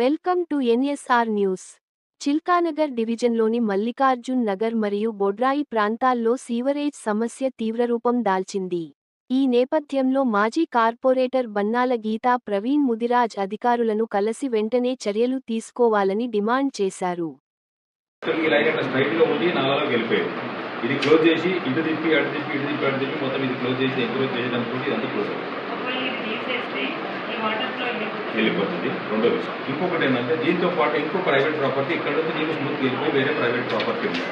Welcome to NSR news. Chilkanagar డివిజన్లోని మల్లికార్జున్ నగర్ మరియు బొడ్రాయి ప్రాంతాల్లో సీవరేజ్ సమస్య తీవ్రరూపం దాల్చింది. ఈ నేపథ్యంలో మాజీ కార్పొరేటర్ బన్నాల గీతా ప్రవీణ్ ముదిరాజ్ అధికారులను కలిసి వెంటనే చర్యలు తీసుకోవాలని డిమాండ్ చేశారు. ఇది క్లోజ్ చేసి ఇటు తిప్పి అటు తిప్పి ఇటు తిప్పి అటు తిప్పి మొత్తం ఇది క్లోజ్ చేసి ఎంకరేజ్ చేయడానికి ఇదంతా క్లోజ్ వెళ్ళిపోతుంది. రెండో విషయం ఇంకొకటి ఏంటంటే దీంతో పాటు ఇంకో ప్రైవేట్ ప్రాపర్టీ ఇక్కడ నుంచి నీళ్ళు స్మూత్కి వెళ్ళిపోయి వేరే ప్రైవేట్ ప్రాపర్టీ ఉంది.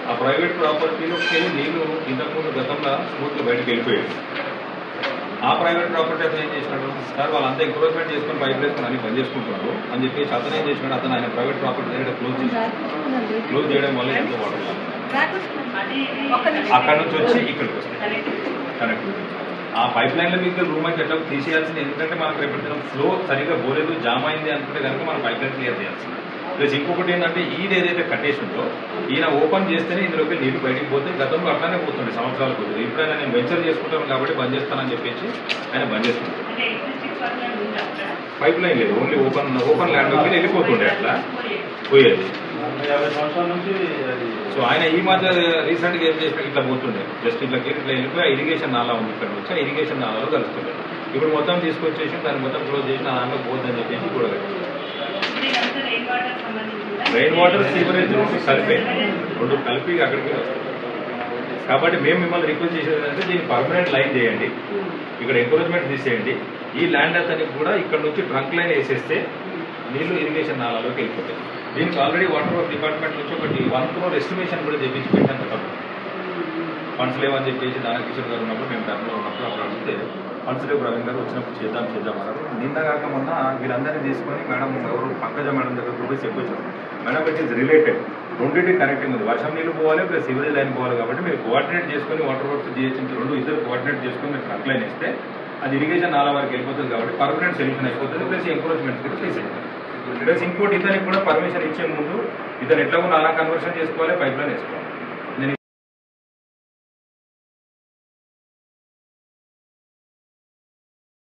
ఆ ప్రైవేట్ ప్రాపర్టీలోకి నీళ్ళు ఇంతకుముందు గతంలో స్మూత్గా బయటకు వెళ్ళిపోయాడు. ఆ ప్రైవేట్ ప్రాపర్టీ అతను ఏం చేసినాడు, సార్ వాళ్ళంతా ఎంక్రోచ్మెంట్ చేసుకుని పైప్ వేసుకుని అన్ని పని చేసుకుంటున్నారు అని చెప్పేసి అతను ఏం చేసినాడు, అతను ఆయన ప్రైవేట్ ప్రాపర్టీ దగ్గర క్లోజ్ చేసి క్లోజ్ చేయడం వల్ల ఎంతో వాటర్ అక్కడ నుంచి వచ్చి ఇక్కడికి వస్తాయి కరెక్ట్. ఆ పైప్ లైన్లో మీకు రూమ్ అయితే ఎట్లా తీసేయాల్సింది, ఎందుకంటే మనకు రేపటి ఫ్లో సరిగ్గా పోలేదు జామ్ అయింది అనుకుంటే కనుక మనం పైప్ లైన్ క్లియర్ చేయాల్సింది. ప్లస్ ఇంకొకటి ఏంటంటే ఇది ఏదైతే కట్టేసి ఉందో ఈయన ఓపెన్ చేస్తేనే ఇందులోకి నీళ్లు బయటికి పోతే గతంలో అట్లానే పోతుండే సంవత్సరాల కొద్ది. ఇప్పుడైనా నేను వెంచర్ చేసుకుంటాను కాబట్టి బంద్ చేస్తానని చెప్పేసి ఆయన బంద్ చేస్తున్నాడు. పైప్ లైన్ లేదు, ఓన్లీ ఓపెన్ ల్యాండ్లోకి వెళ్ళిపోతుండే అట్లా పోయేది. సో ఆయన ఈ మధ్య రీసెంట్గా ఏం చేసినా ఇట్లా పోతుండే జస్ట్ ఇట్లా వెళ్ళిపోయి ఇరిగేషన్ నాలా ఉంది ఇక్కడ వచ్చి ఇరిగేషన్ నాలాలో కలుస్తుండే. ఇప్పుడు మొత్తం తీసుకొచ్చేసి దాన్ని మొత్తం క్లోజ్ చేసి నా దాంట్లో పోతుందని చెప్పేసి కూడా రెయిన్ వాటర్ సీవరేజ్ రెండు కలిపి అక్కడికి వస్తుంది. కాబట్టి మేము మిమ్మల్ని రిక్వెస్ట్ చేసేది ఏంటంటే దీన్ని పర్మనెంట్ లైన్ చేయండి, ఇక్కడ ఎంకరేజ్మెంట్ తీసేయండి. ఈ ల్యాండ్ అతనికి కూడా ఇక్కడ నుంచి ట్రంక్ లైన్ వేసేస్తే నీళ్లు ఇరిగేషన్ నాలాలోకి వెళ్ళిపోతాయి. దీనికి ఆల్రెడీ వాటర్ వర్క్ డిపార్ట్మెంట్ నుంచి ఒకటి 1 crore ఎస్టిమేషన్ కూడా చేపించి పెట్టాను కదా. ఫండ్స్ లేవని చెప్పేసి దానకిషోర్ గారు ఉన్నప్పుడు మేము టర్మ్లో ఉన్నప్పుడు అప్పుడు అడిగితే ఫండ్స్ లేవు ప్రవీణ్ గారు వచ్చినప్పుడు చేద్దాం అన్నారు. నిన్న కాక మొన్న వీళ్ళందరినీ తీసుకొని మేడం ఎవరు పంకజ మేడం దగ్గర పోయి చెప్పొచ్చారు, మేడం ఇట్ ఈస్ రిలేటెడ్, రెండింటికి కనెక్టింగ్ ఉంది. వర్షం నీళ్ళు పోవాలి ప్లస్ సివరేజ్ లైన్ పోవాలి కాబట్టి మీరు కోఆర్డినేట్ చేసుకొని వాటర్ వర్క్స్ జిహెచ్ఎంసీ రెండు ఇద్దరు కోఆర్డినేట్ చేసుకొని మీరు ట్రంక్ లైన్ ఇస్తే అది ఇరిగేషన్ నాలా వరకు వెళ్ళిపోతుంది కాబట్టి పర్మనెంట్ సొల్యూషన్ అయిపోతుంది. ప్లస్ ఎంకరేజ్మెంట్ కూడా తీసేయాలి. ప్లస్ ఇంకోటి ఇతనికి కూడా పర్మిషన్ ఇచ్చే ముందు ఇతను ఎట్లా నాలా కన్వర్షన్ చేసుకోవాలి, పైప్ లైన్ వేసుకోవాలి.